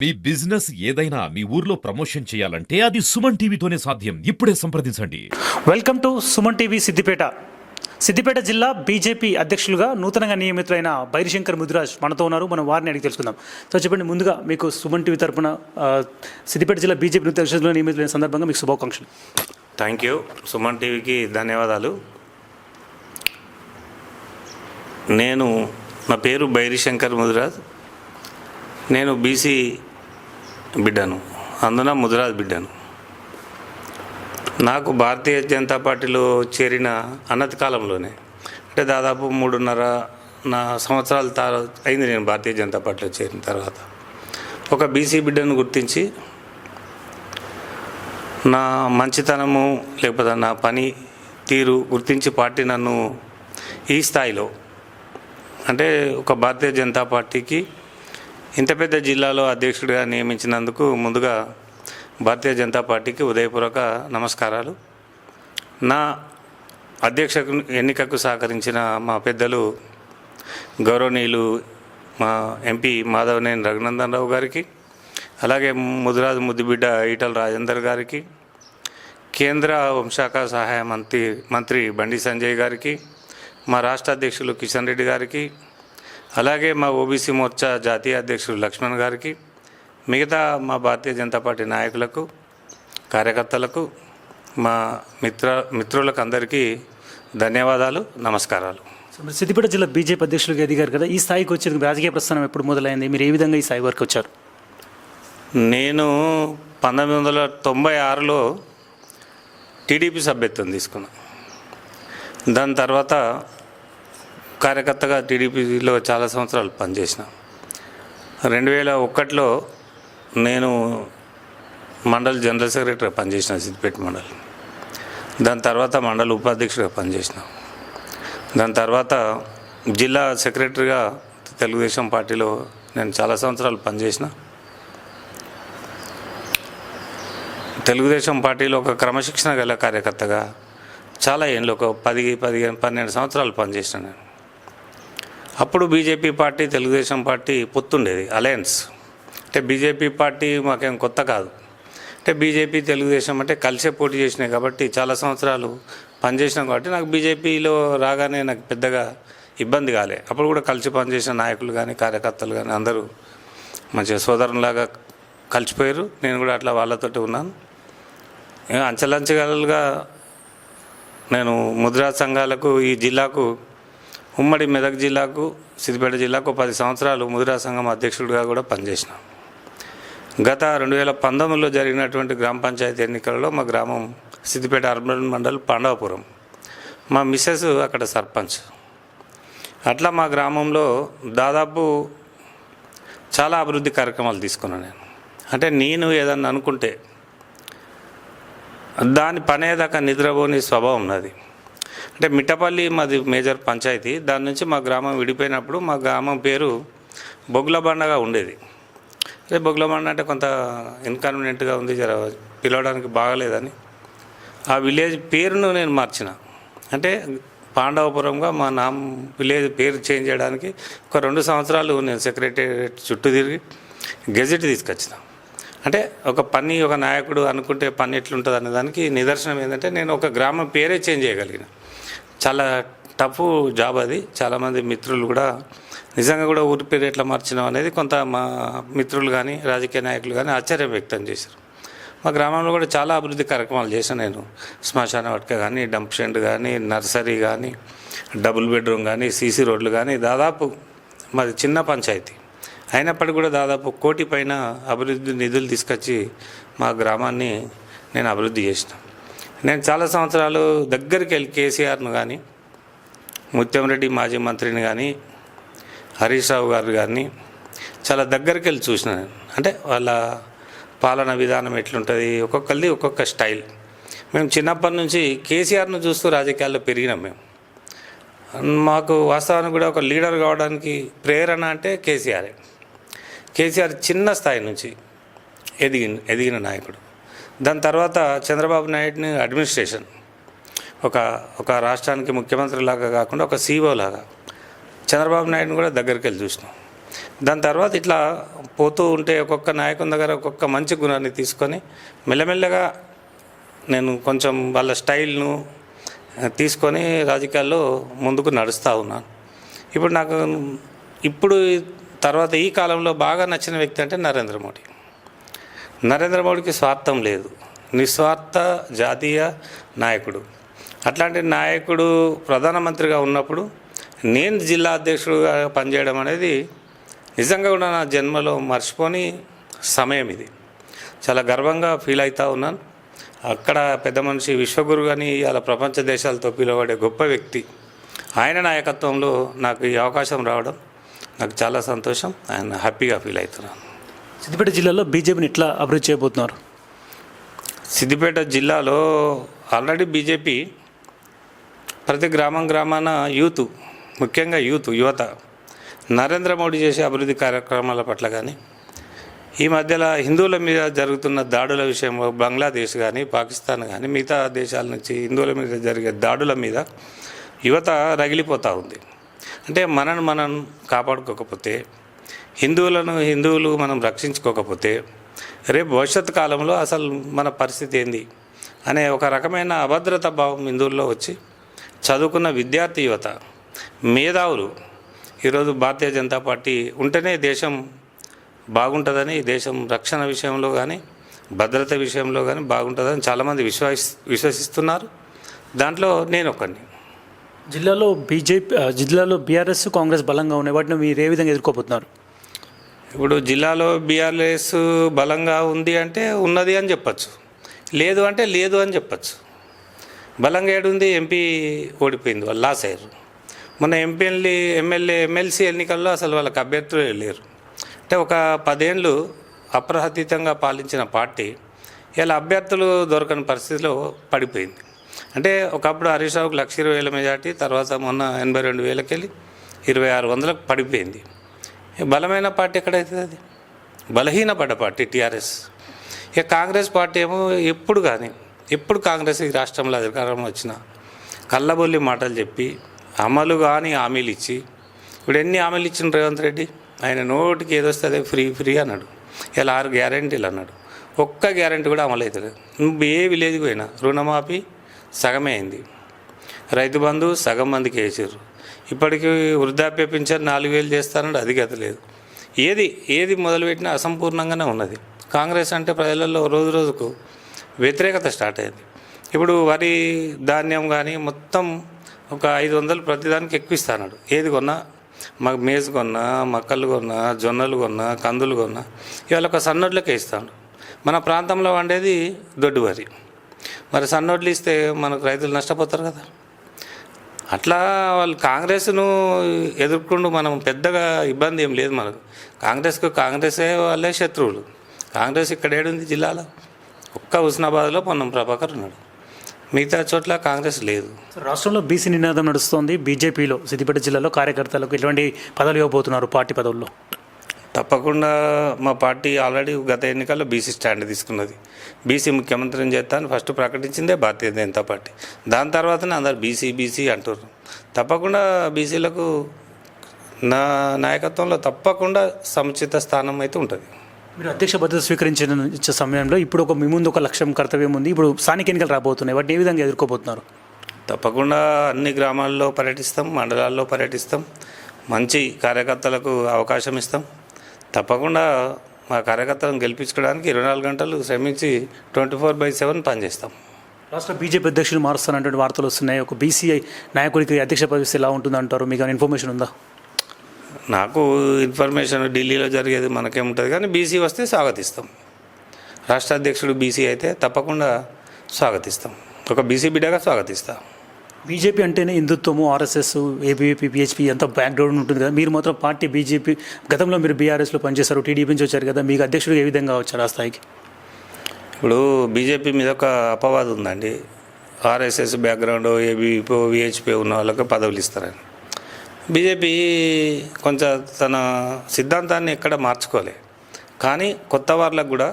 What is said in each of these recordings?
మీ business ఏదైనా మీ ఊర్లో promotion చేయాలంటే అది సుమన్ టీవీతోనే సాధ్యం. ఇప్పుడే సంప్రదించండి. Welcome to Suman TV Siddipet. Siddipet జిల్లా బీజేపీ అధ్యక్షులుగా నూతనంగా నియమితులైన బైరిశంకర్ ముదిరాజ్ మనతో ఉన్నారు. మనం వారిని అడిగి తెలుసుకుందాం. సో చెప్పండి, ముందుగా మీకు సుమన్ టీవీ తరపున సిద్దిపేట జిల్లా బీజేపీ నూతన అధ్యక్షులుగా నియమితులైన సందర్భంగా మీకు శుభాకాంక్షలు. Thank you. సుమన్ టీవీకి ధన్యవాదాలు. నా పేరు బైరిశంకర్ ముదిరాజ్. నేను బీసీ బిడ్డను, అందున ముదిరాజ్ బిడ్డను. నాకు భారతీయ జనతా పార్టీలో చేరిన అన్నతి కాలంలోనే, అంటే దాదాపు 3.5 సంవత్సరాల అయింది నేను భారతీయ జనతా పార్టీలో చేరిన తర్వాత. ఒక బీసీ బిడ్డను గుర్తించి నా మంచితనము లేకపోతే నా పని తీరు గుర్తించి పార్టీ నన్ను ఈ స్థాయిలో, అంటే ఒక భారతీయ జనతా పార్టీకి ఇంత పెద్ద జిల్లాలో అధ్యక్షుడిగా నియమించినందుకు ముందుగా భారతీయ జనతా పార్టీకి ఉదయపూర్వక నమస్కారాలు. నా ఎన్నికకు సహకరించిన మా పెద్దలు గౌరవనీయులు మా ఎంపీ మాధవనేని రఘునందన్ రావు గారికి, అలాగే ముదిరాజు ముద్దుబిడ్డ ఈటల రాజేందర్ గారికి, కేంద్ర హోంశాఖ సహాయ మంత్రి బండి సంజయ్ గారికి, మా రాష్ట్ర అధ్యక్షులు కిషన్ రెడ్డి గారికి, అలాగే మా ఓబీసీ మోర్చా జాతీయ అధ్యక్షుడు లక్ష్మణ్ గారికి, మిగతా మా భారతీయ జనతా పార్టీ నాయకులకు, కార్యకర్తలకు, మా మిత్రులకు అందరికీ ధన్యవాదాలు, నమస్కారాలు. సిద్దిపేట జిల్లా బీజేపీ అధ్యక్షులుగా ఎదిగారు కదా, ఈ స్థాయికి వచ్చేందుకు రాజకీయ ప్రస్థానం ఎప్పుడు మొదలైంది? మీరు ఏ విధంగా ఈ స్థాయి వరకు వచ్చారు? నేను 1996లో టీడీపీ సభ్యత్వం తీసుకున్నాను. దాని తర్వాత కార్యకర్తగా టీడీపీలో చాలా సంవత్సరాలు పనిచేసిన. 2001లో నేను మండల్ జనరల్ సెక్రటరీగా పనిచేసిన, సిద్దిపేట మండల్. దాని తర్వాత మండల ఉపాధ్యక్షుడిగా పనిచేసిన. దాని తర్వాత జిల్లా సెక్రటరీగా తెలుగుదేశం పార్టీలో నేను చాలా సంవత్సరాలు పనిచేసిన. తెలుగుదేశం పార్టీలో ఒక క్రమశిక్షణ గల కార్యకర్తగా చాలా ఏళ్ళు, ఒక 12 సంవత్సరాలు పనిచేసిన నేను. అప్పుడు బీజేపీ పార్టీ తెలుగుదేశం పార్టీ పొత్తుండేది, అలయన్స్. అంటే బీజేపీ పార్టీ మాకేం కొత్త కాదు. అంటే బీజేపీ తెలుగుదేశం అంటే కలిసే పోటీ చేసినాయి కాబట్టి చాలా సంవత్సరాలు పనిచేసినాం కాబట్టి నాకు బీజేపీలో రాగానే నాకు పెద్దగా ఇబ్బంది కాలే. అప్పుడు కూడా కలిసి పనిచేసిన నాయకులు కానీ కార్యకర్తలు కానీ అందరూ మంచిగా సోదరులాగా కలిసిపోయారు. నేను కూడా అట్లా వాళ్ళతోటి ఉన్నాను. అంచెలంచెలుగా నేను ముద్రా సంఘాలకు, ఈ జిల్లాకు, ఉమ్మడి మెదక్ జిల్లాకు, సిద్దిపేట జిల్లాకు 10 సంవత్సరాలు ముదిరా సంఘం అధ్యక్షుడిగా కూడా పనిచేసిన. గత 2019లో జరిగినటువంటి గ్రామ పంచాయతీ ఎన్నికలలో మా గ్రామం సిద్దిపేట అర్బన్ మండల్ పాండవపురం, మా మిస్సెస్ అక్కడ సర్పంచ్. అట్లా మా గ్రామంలో దాదాపు చాలా అభివృద్ధి కార్యక్రమాలు తీసుకున్నాను నేను. అంటే నేను ఏదన్నా అనుకుంటే దాని పనేదాకా నిద్రపోని స్వభావం నాది. అంటే మిట్టపల్లి మాది మేజర్ పంచాయతీ. దాని నుంచి మా గ్రామం విడిపోయినప్పుడు మా గ్రామం పేరు బొగ్గులబండగా ఉండేది. అదే బొగ్గులబండ అంటే కొంత ఇన్కన్వీనియంట్గా ఉంది, జర పిలవడానికి బాగలేదని ఆ విలేజ్ పేరును నేను మార్చిన. అంటే పాండవపురంగా మా విలేజ్ పేరు చేంజ్ చేయడానికి ఒక 2 సంవత్సరాలు నేను సెక్రటేరియట్ చుట్టూ తిరిగి గెజెట్ తీసుకొచ్చిన. అంటే ఒక నాయకుడు అనుకుంటే పని ఎట్లుంటుంది అనే దానికి నిదర్శనం ఏంటంటే నేను ఒక గ్రామం పేరే చేంజ్ చేయగలిగిన. చాలా టఫ్ జాబ్ అది. చాలామంది మిత్రులు కూడా నిజంగా కూడా ఊరి పేరు ఎట్లా మార్చినాం అనేది కొంత మా మిత్రులు కానీ రాజకీయ నాయకులు కానీ ఆశ్చర్యం వ్యక్తం చేశారు. మా గ్రామంలో కూడా చాలా అభివృద్ధి కార్యక్రమాలు చేశాను నేను. శ్మశాన వాటిక కానీ, డంప్ షెడ్ కానీ, నర్సరీ కానీ, డబుల్ బెడ్రూమ్ కానీ, సీసీ రోడ్లు కానీ, దాదాపు మాది చిన్న పంచాయతీ అయినప్పటికీ కూడా దాదాపు 1 కోటి పైన అభివృద్ధి నిధులు తీసుకొచ్చి మా గ్రామాన్ని నేను అభివృద్ధి చేసిన. నేను చాలా సంవత్సరాలు దగ్గరికి వెళ్ళి కేసీఆర్ను కానీ, ముత్యంరెడ్డి మాజీ మంత్రిని కానీ, హరీష్ రావు గారు కానీ చాలా దగ్గరికి వెళ్ళి చూసిన నేను. అంటే వాళ్ళ పాలన విధానం ఎట్లుంటుంది, ఒక్కొక్కరిది ఒక్కొక్క స్టైల్. మేము చిన్నప్పటి నుంచి కేసీఆర్ను చూస్తూ రాజకీయాల్లో పెరిగినాం మేము. మాకు వాస్తవానికి కూడా ఒక లీడర్ కావడానికి ప్రేరణ అంటే కేసీఆర్ చిన్న స్థాయి నుంచి ఎదిగిన నాయకుడు. దాని తర్వాత చంద్రబాబు నాయుడిని అడ్మినిస్ట్రేషన్ ఒక రాష్ట్రానికి ముఖ్యమంత్రి లాగా కాకుండా ఒక సీఓ లాగా చంద్రబాబు నాయుడుని కూడా దగ్గరికి వెళ్ళి చూసినాం. దాని తర్వాత ఇట్లా పోతూ ఉంటే ఒక్కొక్క నాయకుని దగ్గర ఒక్కొక్క మంచి గుణాన్ని తీసుకొని మెల్లమెల్లగా నేను కొంచెం వాళ్ళ స్టైల్ను తీసుకొని రాజకీయాల్లో ముందుకు నడుస్తూ ఉన్నాను. ఇప్పుడు నాకు తర్వాత ఈ కాలంలో బాగా నచ్చిన వ్యక్తి అంటే నరేంద్ర మోడీ. నరేంద్ర మోడీకి స్వార్థం లేదు, నిస్వార్థ జాతీయ నాయకుడు. అట్లాంటి నాయకుడు ప్రధానమంత్రిగా ఉన్నప్పుడు నేను జిల్లా అధ్యక్షుడిగా పనిచేయడం అనేది నిజంగా కూడా నా జన్మలో మర్చిపోని సమయం ఇది. చాలా గర్వంగా ఫీల్ అవుతూ ఉన్నాను. అక్కడ పెద్ద మనిషి విశ్వగురు అని అలా ప్రపంచ దేశాలతో పిలువబడే గొప్ప వ్యక్తి, ఆయన నాయకత్వంలో నాకు ఈ అవకాశం రావడం నాకు చాలా సంతోషం. ఆయన హ్యాపీగా ఫీల్ అవుతున్నాను. సిద్దిపేట జిల్లాలో బీజేపీని ఎట్లా అభివృద్ధి చేయబోతున్నారు? సిద్దిపేట జిల్లాలో ఆల్రెడీ బీజేపీ ప్రతి గ్రామాన యూత్, ముఖ్యంగా యువత నరేంద్ర మోడీ చేసే అభివృద్ధి కార్యక్రమాల పట్ల కానీ, ఈ మధ్యలో హిందువుల మీద జరుగుతున్న దాడుల విషయంలో బంగ్లాదేశ్ కానీ పాకిస్తాన్ కానీ మిగతా దేశాల నుంచి హిందువుల మీద జరిగే దాడుల మీద యువత రగిలిపోతూ ఉంది. అంటే మనం కాపాడుకోకపోతే, హిందువులు మనం రక్షించుకోకపోతే రేపు భవిష్యత్తు కాలంలో అసలు మన పరిస్థితి ఏంది అనే ఒక రకమైన అభద్రత భావం హిందువుల్లో వచ్చి చదువుకున్న విద్యార్థి యువత, మేధావులు ఈరోజు భారతీయ జనతా పార్టీ ఉంటేనే దేశం బాగుంటుందని, దేశం రక్షణ విషయంలో కానీ భద్రత విషయంలో కానీ బాగుంటుందని చాలామంది విశ్వసిస్తున్నారు. దాంట్లో నేను ఒకరిని. జిల్లాలో బీఆర్ఎస్ కాంగ్రెస్ బలంగా ఉన్నాయి, వాటిని మీరు ఏ విధంగా ఎదుర్కోబోతున్నారు? ఇప్పుడు జిల్లాలో బీఆర్ఎస్ బలంగా ఉంది అంటే ఉన్నది అని చెప్పచ్చు, లేదు అంటే లేదు అని చెప్పచ్చు. బలంగా ఏడుంది, ఎంపీ ఓడిపోయింది, వాళ్ళు లాస్ అయ్యారు. మొన్న ఎమ్మెల్సీ ఎన్నికల్లో అసలు వాళ్ళకి అభ్యర్థులు లేరు. అంటే ఒక 10 ఏళ్ళు అప్రహతీతంగా పాలించిన పార్టీ ఇలా అభ్యర్థులు దొరకని పరిస్థితిలో పడిపోయింది. అంటే ఒకప్పుడు హరీష్ రావుకి 1,20,000 మెజార్టీ, తర్వాత మొన్న 82,000కి వెళ్ళి 2,600లకు పడిపోయింది. బలమైన పార్టీ ఎక్కడైతుంది? అది బలహీనపడ్డ పార్టీ టీఆర్ఎస్. ఇక కాంగ్రెస్ పార్టీ ఏమో ఎప్పుడు కాంగ్రెస్ ఈ రాష్ట్రంలో అధికారం వచ్చిన కళ్ళబొల్లి మాటలు చెప్పి అమలు కానీ హామీలు ఇచ్చి, ఇప్పుడు ఎన్ని హామీలు ఇచ్చిన రేవంత్ రెడ్డి? ఆయన నోటికి ఏదొస్తే అదే ఫ్రీ అన్నాడు. ఇలా 6 గ్యారెంటీలు అన్నాడు, ఒక్క గ్యారెంటీ కూడా అమలు అవుతుంది. నువ్వు ఏ విలేజ్కి పోయినా రుణమాఫీ సగమే అయింది, రైతు బంధు సగం మందికి వేసారు, ఇప్పటికీ వృద్ధాప్య పింఛన్ 4,000 చేస్తానంటే అది గత లేదు. ఏది మొదలుపెట్టినా అసంపూర్ణంగానే ఉన్నది. కాంగ్రెస్ అంటే ప్రజలలో రోజుకు వ్యతిరేకత స్టార్ట్ అయింది. ఇప్పుడు వరి ధాన్యం కానీ మొత్తం ఒక 500 ప్రతిదానికి ఎక్కువ ఇస్తాడు. ఏది కొన్నా, మేజ్ కొన్నా, మక్కలు కొన్నా, జొన్నలు కొన్నా, కందులు కొన్నా ఇవాళ ఒక సన్నోడ్లకే ఇస్తాడు. మన ప్రాంతంలో వండేది దొడ్డు వరి, మరి సన్నోడ్లు ఇస్తే మనకు రైతులు నష్టపోతారు కదా. అట్లా వాళ్ళు కాంగ్రెస్ను ఎదుర్కొంటూ మనం పెద్దగా ఇబ్బంది ఏం లేదు మనకు. కాంగ్రెసే వాళ్ళే శత్రువులు. కాంగ్రెస్ ఇక్కడ ఏడుంది జిల్లాలో? ఒక్క హుస్నాబాద్లో పొన్నం ప్రభాకర్ ఉన్నాడు, మిగతా చోట్ల కాంగ్రెస్ లేదు. రాష్ట్రంలో బీసీ నినాదం నడుస్తోంది. బీజేపీలో సిద్దిపేట జిల్లాలో కార్యకర్తలకు ఎటువంటి పదవులు ఇవ్వబోతున్నారు పార్టీ పదవుల్లో? తప్పకుండా మా పార్టీ ఆల్రెడీ గత ఎన్నికల్లో బీసీ స్టాండ్ తీసుకున్నది. బీసీ ముఖ్యమంత్రిని చేస్తాను ఫస్ట్ ప్రకటించిందే భారతీయ జనతా పార్టీ. దాని తర్వాతనే అందరు బీసీ అంటారు. తప్పకుండా బీసీలకు నా నాయకత్వంలో తప్పకుండా సముచిత స్థానం అయితే ఉంటుంది. మీరు అధ్యక్ష భద్రత స్వీకరించిన సమయంలో ఇప్పుడు మీ ముందు ఒక లక్ష్యం, కర్తవ్యం ఉంది. ఇప్పుడు స్థానిక ఎన్నికలు రాబోతున్నాయి, వాటిని ఏ విధంగా ఎదుర్కోబోతున్నారు? తప్పకుండా అన్ని గ్రామాల్లో పర్యటిస్తాం, మండలాల్లో పర్యటిస్తాం, మంచి కార్యకర్తలకు అవకాశం ఇస్తాం. తప్పకుండా మా కార్యకర్తలను గెలిపించుకోవడానికి 24 గంటలు శ్రమించి 24/7 పనిచేస్తాం. రాష్ట్ర బీజేపీ అధ్యక్షులు మారుస్తున్నటువంటి వార్తలు వస్తున్నాయి. ఒక బీసీ నాయకుడికి అధ్యక్ష పదవి ఎలా ఉంటుందంటారు? మీకు ఇన్ఫర్మేషన్ ఉందా? నాకు ఇన్ఫర్మేషన్ ఢిల్లీలో జరిగేది మనకేముంటుంది, కానీ బీసీ వస్తే స్వాగతిస్తాం. రాష్ట్ర అధ్యక్షుడు బీసీ అయితే తప్పకుండా స్వాగతిస్తాం. ఒక బీసీ బిడ్డగా స్వాగతిస్తాం. బీజేపీ అంటేనే హిందుత్వము, ఆర్ఎస్ఎస్, ఏబీవీపీ, పిహెచ్పీ అంతా బ్యాక్గ్రౌండ్ ఉంటుంది కదా. మీరు మాత్రం పార్టీ బీజేపీ, గతంలో మీరు బీఆర్ఎస్లో పనిచేశారు, టీడీపీ నుంచి వచ్చారు కదా, మీకు అధ్యక్షుడు ఏ విధంగా వచ్చారు ఆ స్థాయికి? ఇప్పుడు బీజేపీ మీద ఒక అపవాదం ఉందండి, ఆర్ఎస్ఎస్ బ్యాక్గ్రౌండ్, ఏబీవీపీ, విహెచ్పీ ఉన్న వాళ్ళకి పదవులు ఇస్తారని. బీజేపీ కొంచెం తన సిద్ధాంతాన్ని ఎక్కడ మార్చుకోలే, కానీ కొత్త వాళ్ళకు కూడా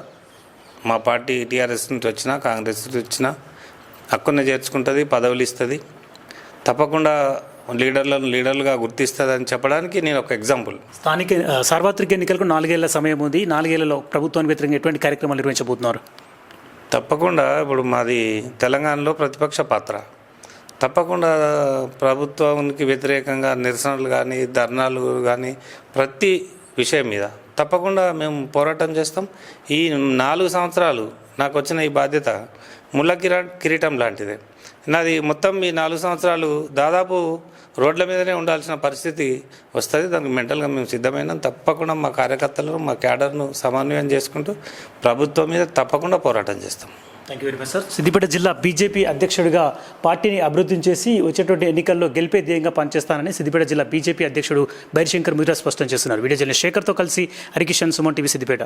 మా పార్టీ టీఆర్ఎస్ నుంచి వచ్చినా కాంగ్రెస్ నుంచి వచ్చినా హక్కుని చేర్చుకుంటుంది, పదవులు ఇస్తుంది. తప్పకుండా లీడర్లను లీడర్లుగా గుర్తిస్తుందని చెప్పడానికి నేను ఒక ఎగ్జాంపుల్. స్థానిక సార్వత్రిక ఎన్నికలకు 4 ఏళ్ల సమయం ఉంది. 4 ఏళ్లలో ప్రభుత్వానికి వ్యతిరేకంగా ఎటువంటి కార్యక్రమాలు నిర్వహించబోతున్నారు? తప్పకుండా ఇప్పుడు మాది తెలంగాణలో ప్రతిపక్ష పాత్ర. తప్పకుండా ప్రభుత్వానికి వ్యతిరేకంగా నిరసనలు కానీ ధర్నాలు కానీ ప్రతి విషయం మీద తప్పకుండా మేము పోరాటం చేస్తాం. ఈ 4 సంవత్సరాలు నాకు వచ్చిన ఈ బాధ్యత ముళ్ళ కిరీటం లాంటిదే. నాది మొత్తం ఈ 4 సంవత్సరాలు దాదాపు రోడ్ల మీదనే ఉండాల్సిన పరిస్థితి వస్తుంది. దానికి మెంటల్గా మేము సిద్ధమైనాం. తప్పకుండా మా కార్యకర్తలను మా క్యాడర్ను సమన్వయం చేసుకుంటూ ప్రభుత్వం మీద తప్పకుండా పోరాటం చేస్తాం. Thank you very much sir. Siddipet జిల్లా బీజేపీ అధ్యక్షుడిగా పార్టీని అభివృద్ధి చేసి వచ్చేటువంటి ఎన్నికల్లో గెలిపే ధ్యేయంగా పనిచేస్తానని సిద్దిపేట జిల్లా బీజేపీ అధ్యక్షుడు బైరిశంకర్ ముదిరాజ్ స్పష్టం చేస్తున్నారు. వీడియో జర్నలిస్ట్ శేఖర్తో కలిసి హరికిషన్, సుమన్ టీవీ, సిద్దిపేట.